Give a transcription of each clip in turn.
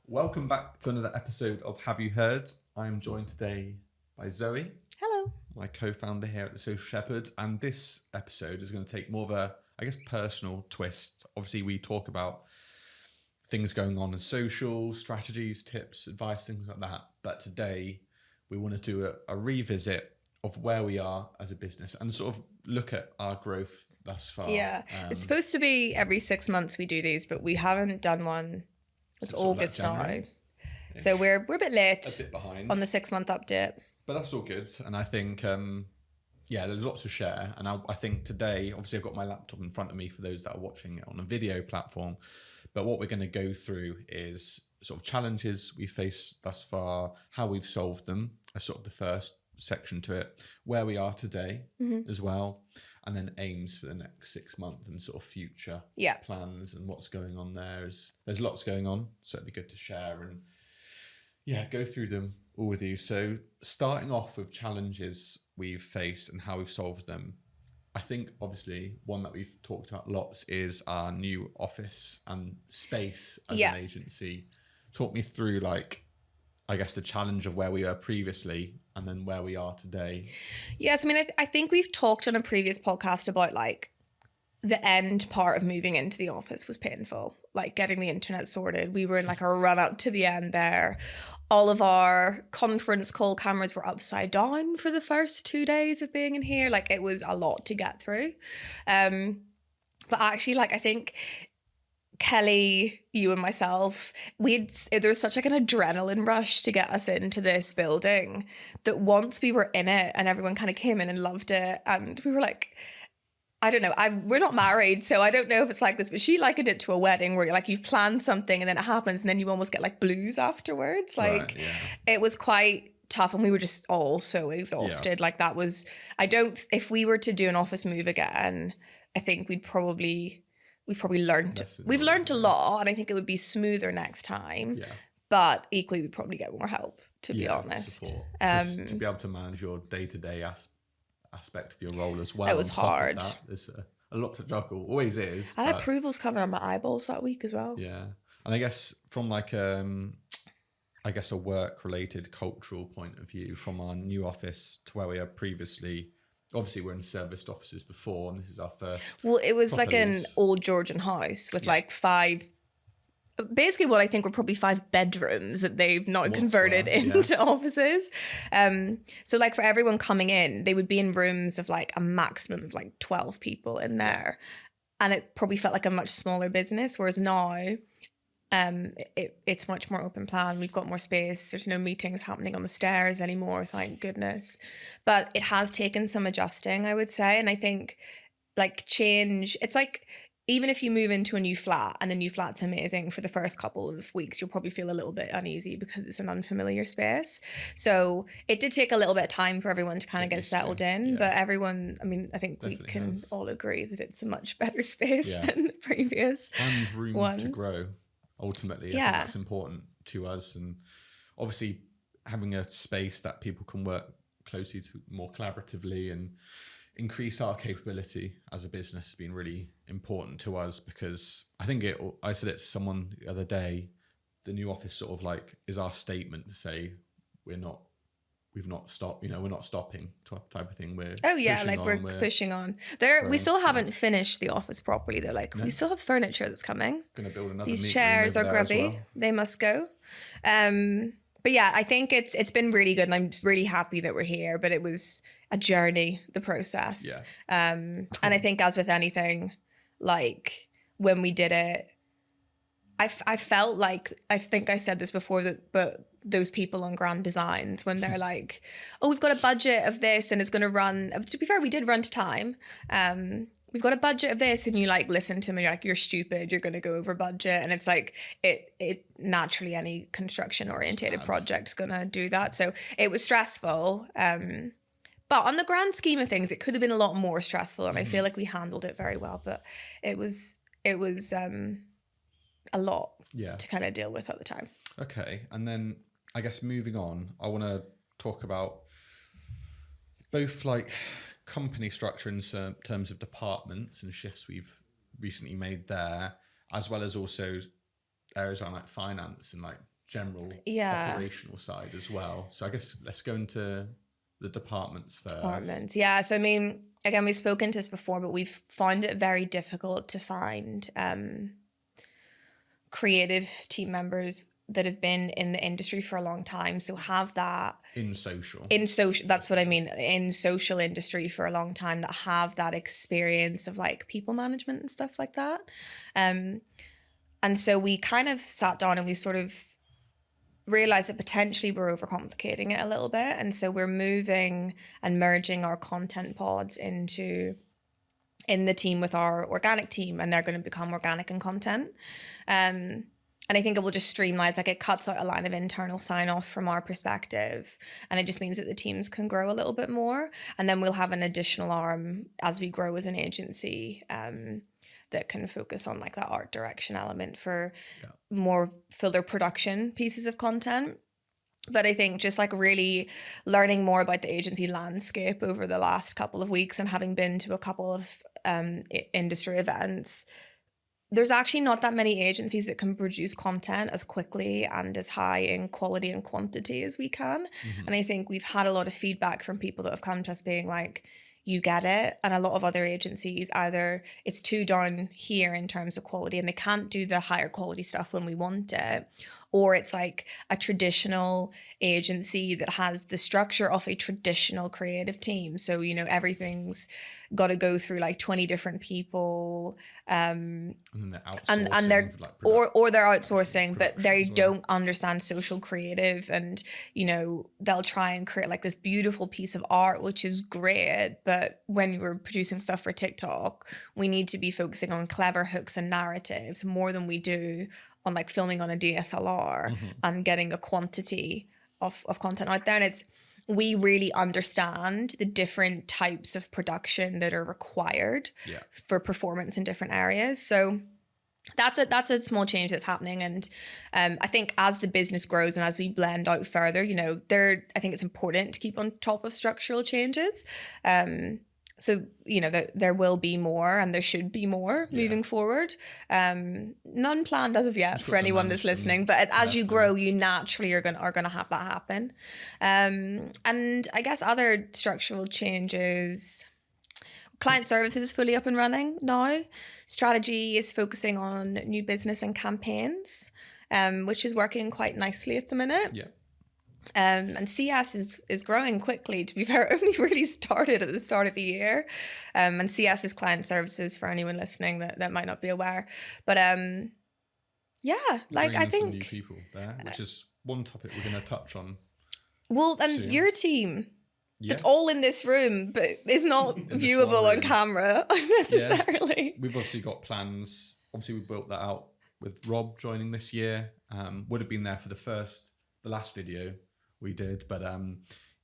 Welcome back to another episode of Have You Heard? I am joined today by Zoe, Hello. my co-founder here at The Social Shepherd, and this episode is going to take more of a, personal twist. Obviously, we talk about things going on in social, strategies, tips, advice, things like that. But today, we want to do a revisit of where we are as a business and sort of look at our growth thus far. Yeah, it's supposed to be every 6 months we do these, but we haven't done one. It's Sort of like August now, January. so we're a bit late A bit behind. on the 6 month update. But that's all good. And I think, there's lots to share. And I think today, obviously, I've got my laptop in front of me for those that are watching it on a video platform. But what we're going to go through is sort of challenges we faced thus far, how we've solved them, as sort of the first section to it, where we are today as well, and then aims for the next 6 months and sort of future plans and what's going on there. There's lots going on, so it'd be good to share and go through them all with you. So starting off with challenges we've faced and how we've solved them, I think obviously one that we've talked about lots is our new office and space as an agency. Talk me through the challenge of where we were previously and then where we are today. Yes, I mean, I think we've talked on a previous podcast about the end part of moving into the office was painful, getting the internet sorted. We were in a run up to the end there. All of our conference call cameras were upside down for the first 2 days of being in here. It was a lot to get through. But actually, I think Kelly, you and myself, there was such an adrenaline rush to get us into this building that once we were in it and everyone kind of came in and loved it, and we were I don't know, we're not married, so I don't know if it's like this, but she likened it to a wedding where you've planned something and then it happens and then you almost get blues afterwards. It was quite tough and we were just all so exhausted. If we were to do an office move again, I think we've probably learned a lot, and I think it would be smoother next time. Yeah. But equally, we'd probably get more help, to be honest. To be able to manage your day-to-day aspect of your role as well. It was hard. There's a lot to juggle. Always is. I had approvals coming on my eyeballs that week as well. Yeah. And I guess from a work-related cultural point of view, from our new office to where we are previously, obviously we're in serviced offices before, and this is our first. Well, it was an old Georgian house with 5, basically what I think were probably 5 bedrooms that they've now converted into offices. So for everyone coming in, they would be in rooms of a maximum of 12 people in there. And it probably felt like a much smaller business, whereas now it's much more open plan. We've got more space. There's no meetings happening on the stairs anymore, thank goodness. But it has taken some adjusting, I would say. And I think change, it's even if you move into a new flat and the new flat's amazing, for the first couple of weeks, you'll probably feel a little bit uneasy because it's an unfamiliar space. So it did take a little bit of time for everyone to kind of get settled in. But everyone, I think we can all agree that it's a much better space than the previous and room to grow. Ultimately, I think that's important to us, and obviously having a space that people can work closely to more collaboratively and increase our capability as a business has been really important to us, because I said it to someone the other day, the new office sort of is our statement to say we've not stopped, we're not stopping type of thing. We're pushing on. We still haven't finished the office properly though. We still have furniture that's coming. Gonna build another. These chairs are grubby. They must go. But yeah, I think it's been really good, and I'm really happy that we're here. But it was a journey, the process. Yeah. And I think, as with anything, when we did it, I felt I think I said this before, but those people on Grand Designs, when they're oh, we've got a budget of this and it's going to run. To be fair, we did run to time. We've got a budget of this, and you listen to them and you're you're stupid, you're going to go over budget. And it's it naturally, any construction orientated project's going to do that. So it was stressful. But on the grand scheme of things, it could have been a lot more stressful. And I feel we handled it very well, but it was a lot to kind of deal with at the time. Okay. And then I guess moving on, I want to talk about both company structure in terms of departments and shifts we've recently made there, as well as also areas around finance and general Yeah. operational side as well. So I guess let's go into the departments first. Departments. Yeah. So I mean, again, we've spoken to this before, but we've found it very difficult to find creative team members that have been in the industry for a long time. So have that in social. That's what I mean. In social industry for a long time, that have that experience of like people management and stuff like that. And so we kind of sat down and we sort of realize that potentially we're overcomplicating it a little bit, and so we're moving and merging our content pods in the team with our organic team, and they're going to become organic and content. And I think it will just streamline, like it cuts out a line of internal sign off from our perspective, and it just means that the teams can grow a little bit more, and then we'll have an additional arm as we grow as an agency that can focus on like that art direction element for more fuller production pieces of content. But I think just like really learning more about the agency landscape over the last couple of weeks and having been to a couple of industry events, there's actually not that many agencies that can produce content as quickly and as high in quality and quantity as we can. And I think we've had a lot of feedback from people that have come to us being like, you get it. And a lot of other agencies, either it's too down here in terms of quality and they can't do the higher quality stuff when we want it, or it's like a traditional agency that has the structure of a traditional creative team. So, you know, everything's got to go through like 20 different people. And then they're outsourcing. And they're, for, like, or they're outsourcing, but they as well. don't understand social creative. And, you know, they'll try and create like this beautiful piece of art, which is great. But when we're producing stuff for TikTok, we need to be focusing on clever hooks and narratives more than we do on like filming on a DSLR and getting a quantity of content out there. And we really understand the different types of production that are required for performance in different areas. So that's a small change that's happening. And I think as the business grows and as we blend out further, you know, I think it's important to keep on top of structural changes. So, you know, there will be more and there should be more moving forward. None planned as of yet for anyone that's listening, but as you grow, you naturally are going to have that happen. And I guess other structural changes, client services is fully up and running now. Strategy is focusing on new business and campaigns, which is working quite nicely at the minute. Yeah. And CS is growing quickly. To be fair, only really started at the start of the year. And CS is client services for anyone listening that might not be aware. But yeah, like Bringing I in some new think people there, which is one topic we're going to touch on. well, and soon. your team. Yeah. It's all in this room, but it's not viewable on camera necessarily. We've obviously got plans. Obviously, we built that out with Rob joining this year. Would have been there for the last video we did, but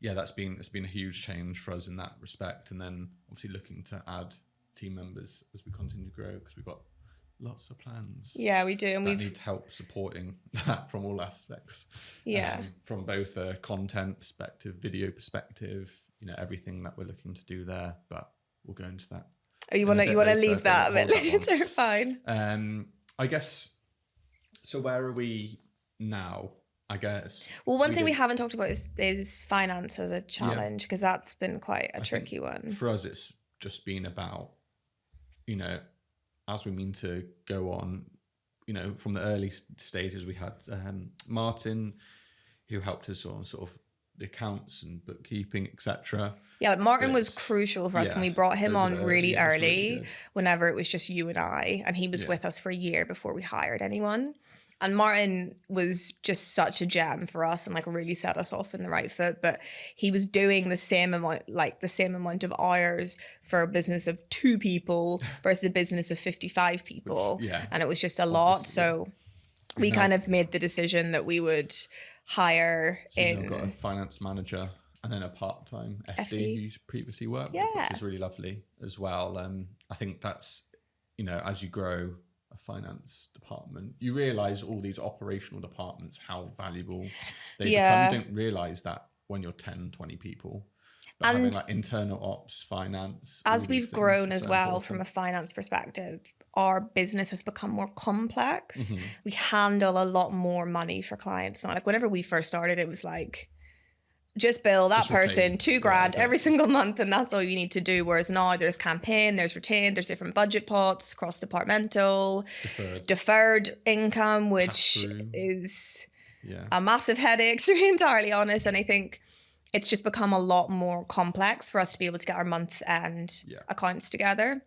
it's been a huge change for us in that respect. And then obviously looking to add team members as we continue to grow, because we've got lots of plans. Yeah, we do, and we need help supporting that from all aspects. Yeah, from both a content perspective, video perspective, you know, everything that we're looking to do there. But we'll go into that. Oh, you want to leave that a bit later? Fine. I guess. So where are we now? I guess. Well, one thing we haven't talked about is finance as a challenge, because that's been quite a tricky one. For us, it's just been about, you know, as we mean to go on, you know, from the early stages, we had Martin, who helped us on sort of the accounts and bookkeeping, etc. Yeah, Martin was crucial for us, and we brought him on really early, whenever it was just you and I, and he was with us for a year before we hired anyone. And Martin was just such a gem for us and like really set us off in the right foot. But he was doing the same amount of hours for a business of 2 people versus a business of 55 people. And it was just a lot. So we kind of made the decision that we would hire We've got a finance manager and then a part-time FD who's previously worked with, which is really lovely as well. I think that's, you know, as you grow a finance department, you realize all these operational departments, how valuable they become. You don't realize that when you're 10, 20 people. But And having like internal ops, finance, all as these we've things grown are as so well from a important. finance perspective, our business has become more complex. Mm-hmm. We handle a lot more money for clients now. Like whenever we first started, it was like, just bill that Just person retain. $2,000 That's every it. single month, and that's all you need to do. Whereas now there's campaign, there's retained, there's different budget pots, cross departmental, Deferred. deferred income, which Pass-through. is Yeah. a massive headache, to be entirely honest. And I think it's just become a lot more complex for us to be able to get our month end Yeah. accounts together.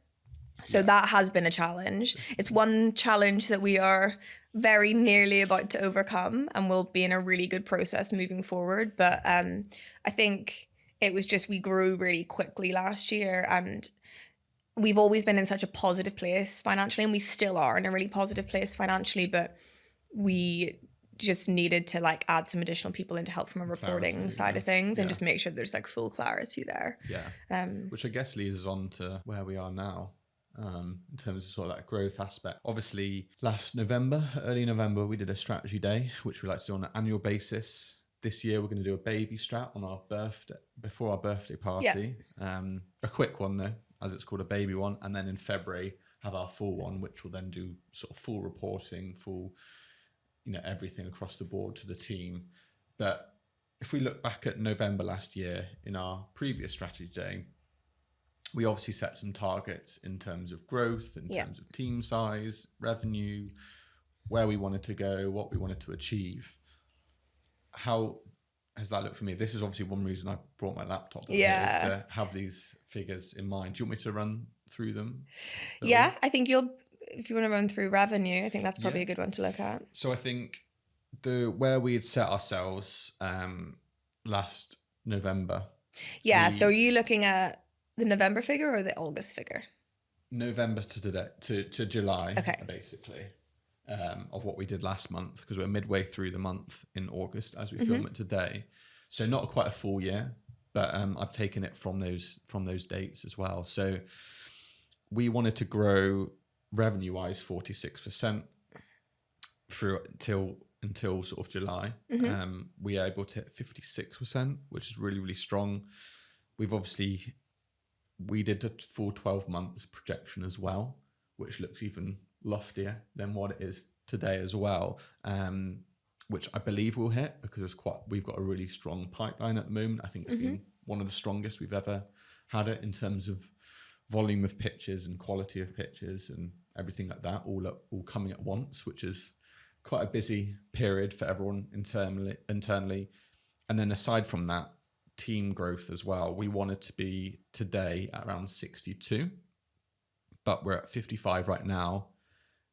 So Yeah. that has been a challenge. It's one challenge that we are very nearly about to overcome, and we'll be in a really good process moving forward. But I think it was just we grew really quickly last year, and we've always been in such a positive place financially, and we still are in a really positive place financially, but we just needed to like add some additional people in to help from a reporting Clarity, side yeah. of things, and Yeah. just make sure there's like full clarity there. Yeah. Which I guess leads us on to where we are now. In terms of sort of that growth aspect. Obviously, early November, we did a strategy day, which we like to do on an annual basis. This year, we're going to do a baby strat on our birthday, before our birthday party. A quick one though, as it's called, a baby one. And then in February, have our full one, which will then do sort of full reporting, full, everything across the board to the team. But if we look back at November last year in our previous strategy day, we obviously set some targets in terms of growth, in terms of team size, revenue, where we wanted to go, what we wanted to achieve. How has that looked for me? This is obviously one reason I brought my laptop here, is to have these figures in mind. Do you want me to run through them? Yeah, I think if you want to run through revenue, I think that's probably a good one to look at. So I think where we had set ourselves last November. Yeah, so are you looking at the November figure or the August figure? November to July, okay. Basically, of what we did last month, because we're midway through the month in August as we film it today. So not quite a full year, but I've taken it from those dates as well. So we wanted to grow revenue-wise 46% through until sort of July. We are able to hit 56%, which is really, really strong. We did a full 12 months projection as well, which looks even loftier than what it is today as well, which I believe we'll hit, because we've got a really strong pipeline at the moment. I think it's been one of the strongest we've ever had it in terms of volume of pitches and quality of pitches and everything like that, all coming at once, which is quite a busy period for everyone internally. And then aside from that, team growth as well. We wanted to be today at around 62, but we're at 55 right now.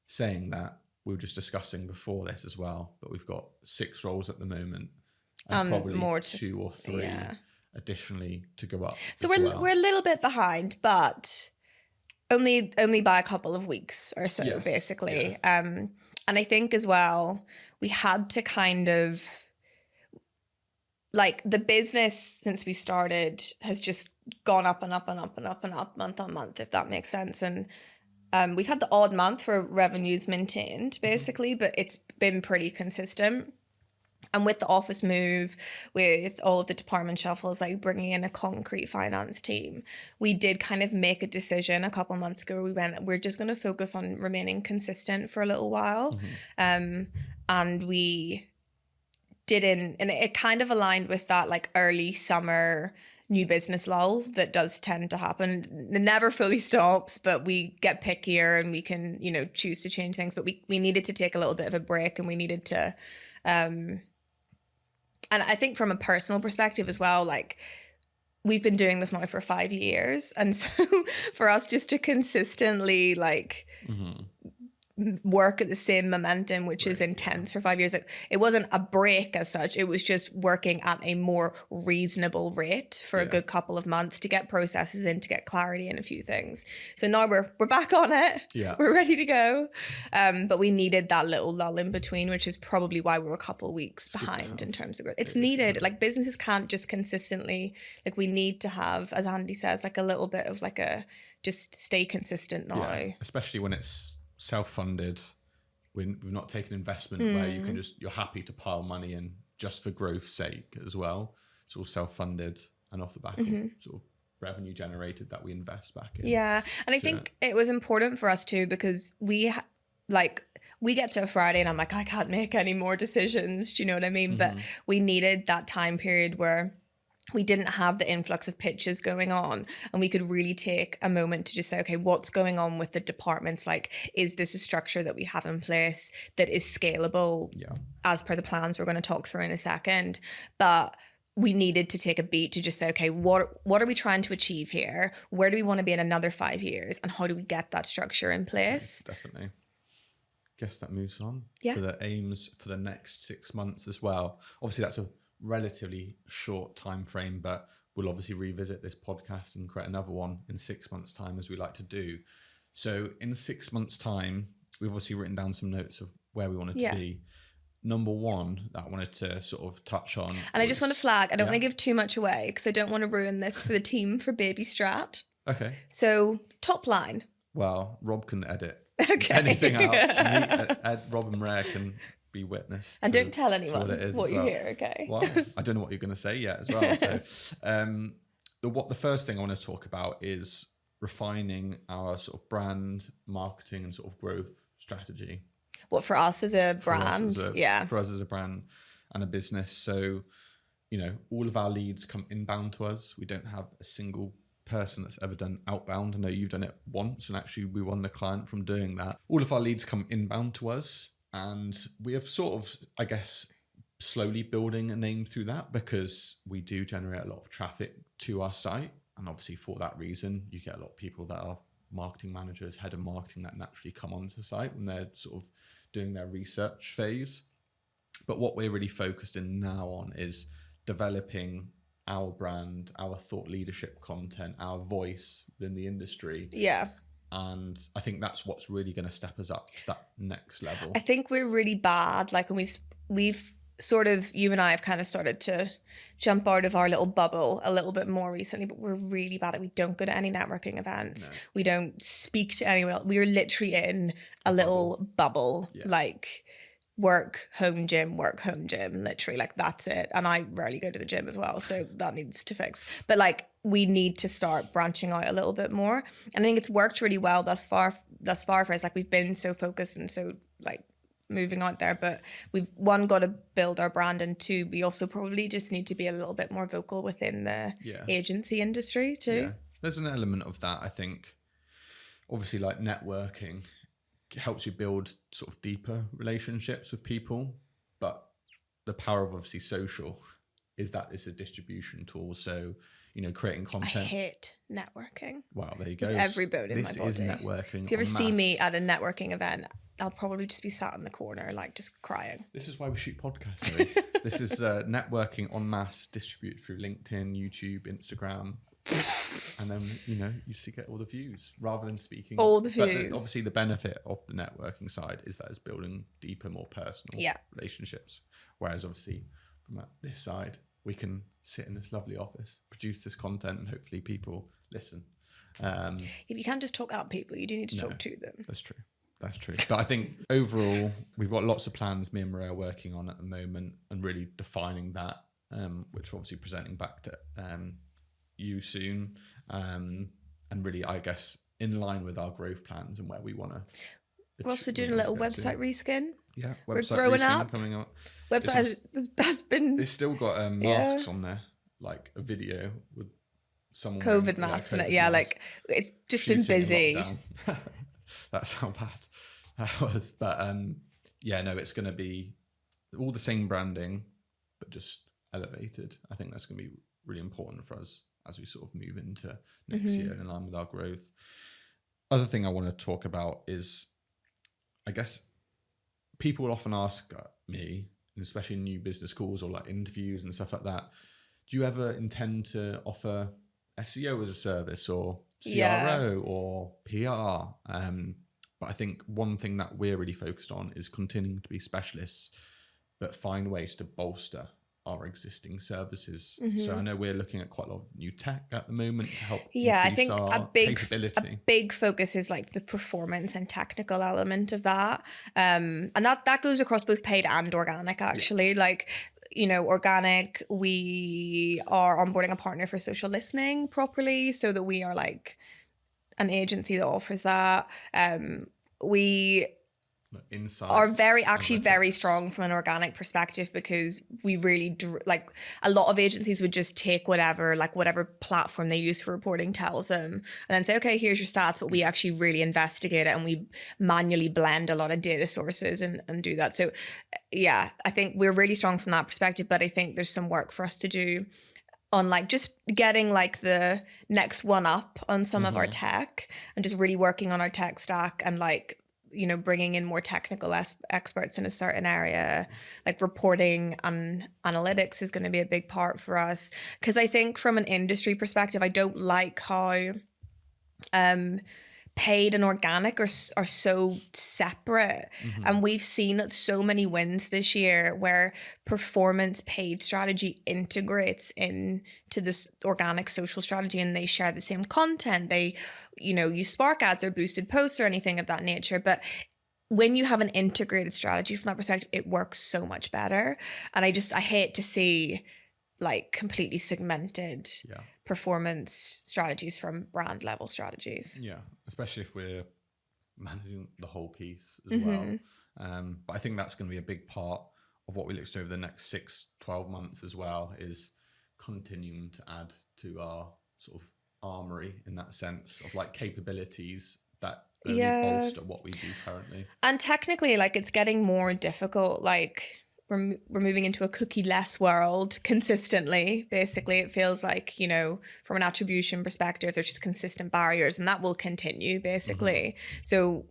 Saying that, we were just discussing before this as well, but we've got 6 roles at the moment, and probably more 2 or 3 additionally to go up. So we're a little bit behind, but only by a couple of weeks or so, basically. And I think as well, we had to kind of, like, the business since we started has just gone up and up and up and up and up month on month, if that makes sense. And we've had the odd month where revenue's maintained, basically, but it's been pretty consistent. And with the office move, with all of the department shuffles, like bringing in a concrete finance team, we did kind of make a decision a couple months ago. We're just going to focus on remaining consistent for a little while. And we didn't, and it kind of aligned with that like early summer new business lull that does tend to happen. It never fully stops, but we get pickier and we can, choose to change things. But we needed to take a little bit of a break, and we needed to, and I think from a personal perspective as well, like, we've been doing this now for 5 years. And so for us just to consistently like work at the same momentum, which is intense for 5 years, like, it wasn't a break as such. It was just working at a more reasonable rate for a good couple of months to get processes in, to get clarity in a few things. So now we're back on it. Yeah. We're ready to go. But we needed that little lull in between, which is probably why we're a couple of weeks behind in terms of growth. It's needed. Like, businesses can't just consistently, like, we need to have, as Andy says, like a little bit of like just stay consistent now. Yeah. Especially when it's self-funded. We've not taken investment where you can you're happy to pile money in just for growth's sake as well. It's all self-funded. and off the back of sort of revenue generated that we invest back in. Yeah. And I think it was important for us too, because we get to a Friday and I'm like, I can't make any more decisions. Do you know what I mean? But we needed that time period where we didn't have the influx of pitches going on, and we could really take a moment to just say, okay, what's going on with the departments? Like, is this a structure that we have in place that is scalable as per the plans we're going to talk through in a second? But we needed to take a beat to just say, okay, what are we trying to achieve here? Where do we want to be in another 5 years? And how do we get that structure in place? Definitely. Guess that moves on to the aims for the next 6 months as well. Obviously, that's a relatively short time frame, but we'll obviously revisit this podcast and create another one in 6 months' time, as we like to do. So in 6 months' time, we've obviously written down some notes of where we wanted to be. Number one that I wanted to sort of touch on. And I just want to flag, I don't want to give too much away because I don't want to ruin this for the team for Baby Strat. Okay. So, top line. Well, Rob can edit Okay. anything out. And Rob and Rare can be witness. And don't tell anyone what you well. hear, okay? Well, I don't know what you're going to say yet as well. So, the first thing I want to talk about is refining our sort of brand, marketing, and sort of growth strategy. What, for us as a brand? For us as a brand and a business. So, all of our leads come inbound to us. We don't have a single person that's ever done outbound. I know you've done it once, and actually we won the client from doing that. All of our leads come inbound to us, and we have sort of, I guess, slowly building a name through that, because we do generate a lot of traffic to our site. And obviously for that reason, you get a lot of people that are marketing managers, head of marketing, that naturally come onto the site when they're sort of doing their research phase. But what we're really focused in now on is developing our brand, our thought leadership content, our voice within the industry. Yeah. And I think that's what's really going to step us up to that next level. I think we're really bad. Like, when we've sort of, you and I have kind of started to jump out of our little bubble a little bit more recently, but we're really bad at, we don't go to any networking events. No. We don't speak to anyone else. We're literally in a little bubble. Like, work, home gym, literally, like, that's it. And I rarely go to the gym as well, so that needs to fix. But like, we need to start branching out a little bit more. And I think it's worked really well thus far for us. Like, we've been so focused and so like moving out there, but we've, one, got to build our brand, and two, we also probably just need to be a little bit more vocal within the agency industry too. There's an element of that. I think obviously, like, networking helps you build sort of deeper relationships with people, but the power of obviously social is that it's a distribution tool. So, creating content. I hate networking. Wow, there you go. With every bone in my body. This is networking. If you ever see me at a networking event, I'll probably just be sat in the corner, like, just crying. This is why we shoot podcasts, Zoe. This is networking en masse, distributed through LinkedIn, YouTube, Instagram. And then, you see, get all the views rather than speaking. All the views. But obviously the benefit of the networking side is that it's building deeper, more personal relationships. Whereas obviously from this side, we can sit in this lovely office, produce this content, and hopefully people listen. You can't just talk at people. You do need to talk to them. That's true. But I think overall, we've got lots of plans me and Maria are working on at the moment, and really defining that, which we're obviously presenting back to you soon, and really, I guess, in line with our growth plans and where we want to. We're also doing a little website reskin. Yeah, we're growing up. Coming up. Website has been. It's still got masks on there, like a video with someone COVID mask in it. Yeah, like, it's just been busy. That's how bad that was. But it's going to be all the same branding, but just elevated. I think that's going to be really important for us as we sort of move into next year in line with our growth. Other thing I want to talk about is, I guess, people often ask me, especially in new business calls or like interviews and stuff like that, do you ever intend to offer SEO as a service or CRO or PR? But I think one thing that we're really focused on is continuing to be specialists, but find ways to bolster our existing services. So I know we're looking at quite a lot of new tech at the moment to help I think our capability. A big focus is like the performance and technical element of that. And that goes across both paid and organic, actually. Like, organic. We are onboarding a partner for social listening properly so that we are like an agency that offers that. We Insights, are actually very analytics. strong from an organic perspective because we really like a lot of agencies would just take whatever platform they use for reporting tells them and then say, okay, here's your stats, but we actually really investigate it and we manually blend a lot of data sources and do that. So yeah, I think we're really strong from that perspective, but I think there's some work for us to do on like just getting like the next one up on some of our tech and just really working on our tech stack and like, bringing in more technical experts in a certain area, like reporting and analytics is going to be a big part for us. Because I think from an industry perspective, I don't like how paid and organic are so separate. And we've seen so many wins this year where performance paid strategy integrates into this organic social strategy and they share the same content. They, use Spark ads or boosted posts or anything of that nature. But when you have an integrated strategy from that perspective, it works so much better. And I hate to see like completely segmented performance strategies from brand level strategies. Yeah, especially if we're managing the whole piece as well. But I think that's going to be a big part of what we look to over the next 6-12 months as well, is continuing to add to our sort of armory in that sense of like capabilities that only bolster what we do currently. And technically, like, it's getting more difficult. Like, we're moving into a cookie-less world consistently. Basically, it feels like, from an attribution perspective, there's just consistent barriers, and that will continue, basically. So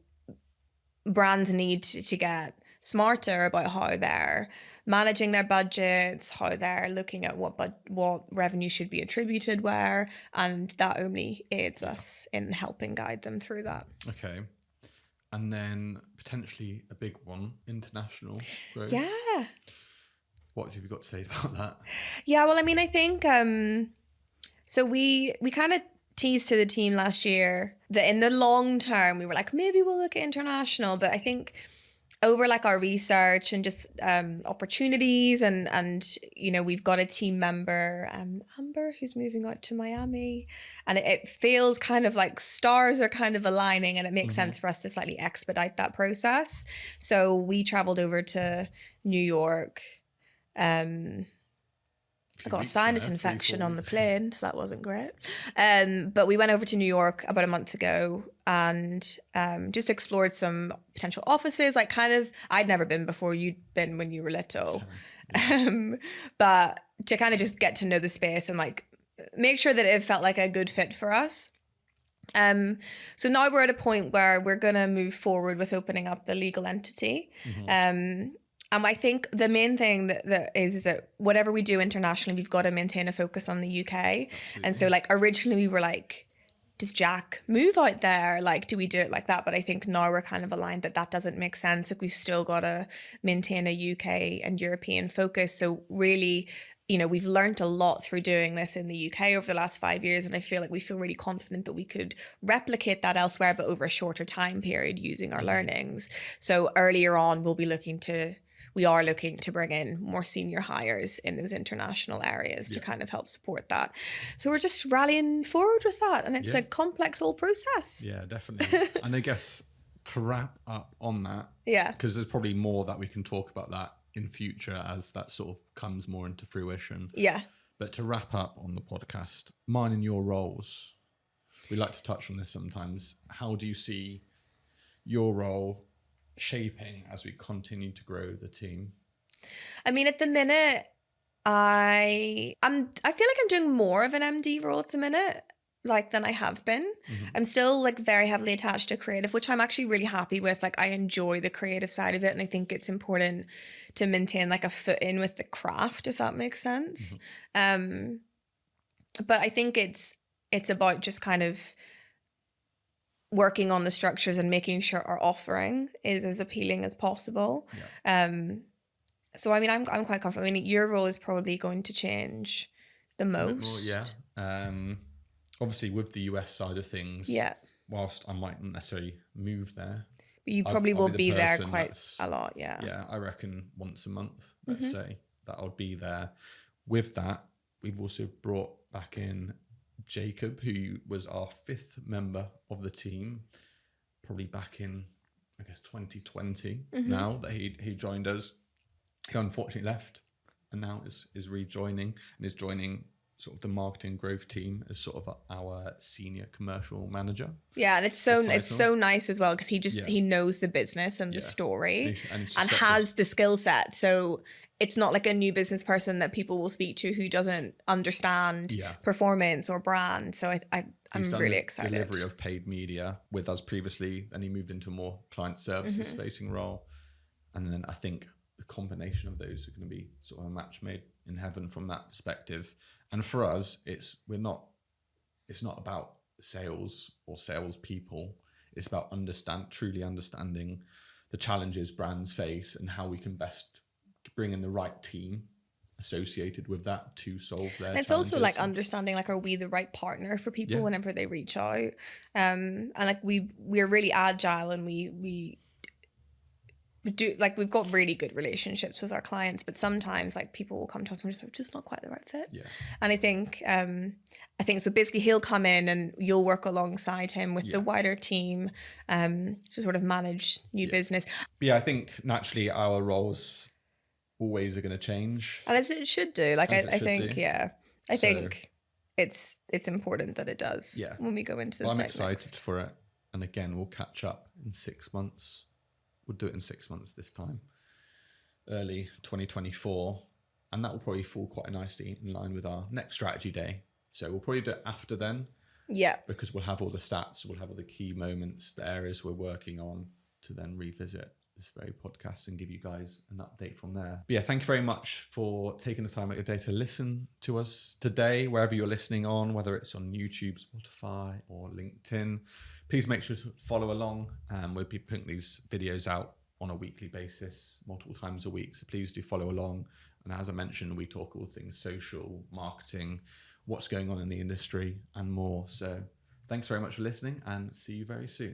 brands need to get smarter about how they're managing their budgets, how they're looking at what revenue should be attributed where, and that only aids us in helping guide them through that. Okay. And then potentially a big one, international growth. Yeah. What have you got to say about that? Yeah, well, I mean, I think so we kind of teased to the team last year that in the long term we were like, maybe we'll look at international, but I think over like our research and just opportunities and we've got a team member, Amber, who's moving out to Miami, and it feels kind of like stars are kind of aligning, and it makes sense for us to slightly expedite that process. So we traveled over to New York. I got a sinus infection on the plane, so that wasn't great. But we went over to New York about a month ago and just explored some potential offices. Like, kind of, I'd never been before. You'd been when you were little. But to kind of just get to know the space and like make sure that it felt like a good fit for us. So now we're at a point where we're going to move forward with opening up the legal entity. I think the main thing that is that whatever we do internationally, we've got to maintain a focus on the UK. Absolutely. And so like originally we were like, does Jack move out there? Like, do we do it like that? But I think now we're kind of aligned that doesn't make sense. Like, we've still got to maintain a UK and European focus. So really, we've learned a lot through doing this in the UK over the last 5 years. And I feel like we feel really confident that we could replicate that elsewhere, but over a shorter time period using our learnings. So earlier on, we are looking to bring in more senior hires in those international areas to kind of help support that. So we're just rallying forward with that. And it's a complex old process. Yeah, definitely. And I guess to wrap up on that, because there's probably more that we can talk about that in future as that sort of comes more into fruition. Yeah. But to wrap up on the podcast, mine and your roles, we like to touch on this sometimes. How do you see your role shaping as we continue to grow the team? I mean, at the minute, I feel like I'm doing more of an MD role at the minute, like, than I have been. I'm still like very heavily attached to creative, which I'm actually really happy with. Like, I enjoy the creative side of it, and I think it's important to maintain like a foot in with the craft, if that makes sense. But I think it's about just kind of working on the structures and making sure our offering is as appealing as possible. So I mean, I'm quite confident. I mean, your role is probably going to change the most. Obviously with the US side of things, whilst I might not necessarily move there, but you probably will be there quite a lot. Yeah, I reckon once a month, let's say. that would be there. With that, we've also brought back in Jacob, who was our 5th member of the team, probably back in, I guess, 2020 now that he joined us. He unfortunately left and now is rejoining and is joining sort of the marketing growth team as sort of our senior commercial manager. Yeah, and it's so nice as well because he knows the business and the story and has the skill set. So it's not like a new business person that people will speak to who doesn't understand performance or brand. So I'm really excited. Delivery of paid media with us previously, and he moved into a more client services facing role. And then I think the combination of those are going to be sort of a match made in heaven from that perspective. And for us, it's not about sales or salespeople. It's about truly understanding the challenges brands face and how we can best bring in the right team associated with that to solve their and it's challenges. Also like understanding like, are we the right partner for people whenever they reach out? And like we're really agile, and we do, like, we've got really good relationships with our clients, but sometimes like people will come to us and we're just like, just not quite the right fit. And I think so basically he'll come in and you'll work alongside him with the wider team to sort of manage new business. But I think naturally our roles always are going to change, and as it should do. Like I think it's important that it does when we go into this. I'm excited for it, and again we'll catch up in 6 months. We'll do it in 6 months this time, early 2024. And that will probably fall quite nicely in line with our next strategy day. So we'll probably do it after then. Yeah. Because we'll have all the stats, we'll have all the key moments, the areas we're working on to then revisit this very podcast and give you guys an update from there. But thank you very much for taking the time out of your day to listen to us today, wherever you're listening on, whether it's on YouTube, Spotify, or LinkedIn. Please make sure to follow along. We'll be putting these videos out on a weekly basis, multiple times a week. So please do follow along. And as I mentioned, we talk all things social, marketing, what's going on in the industry, and more. So thanks very much for listening, and see you very soon.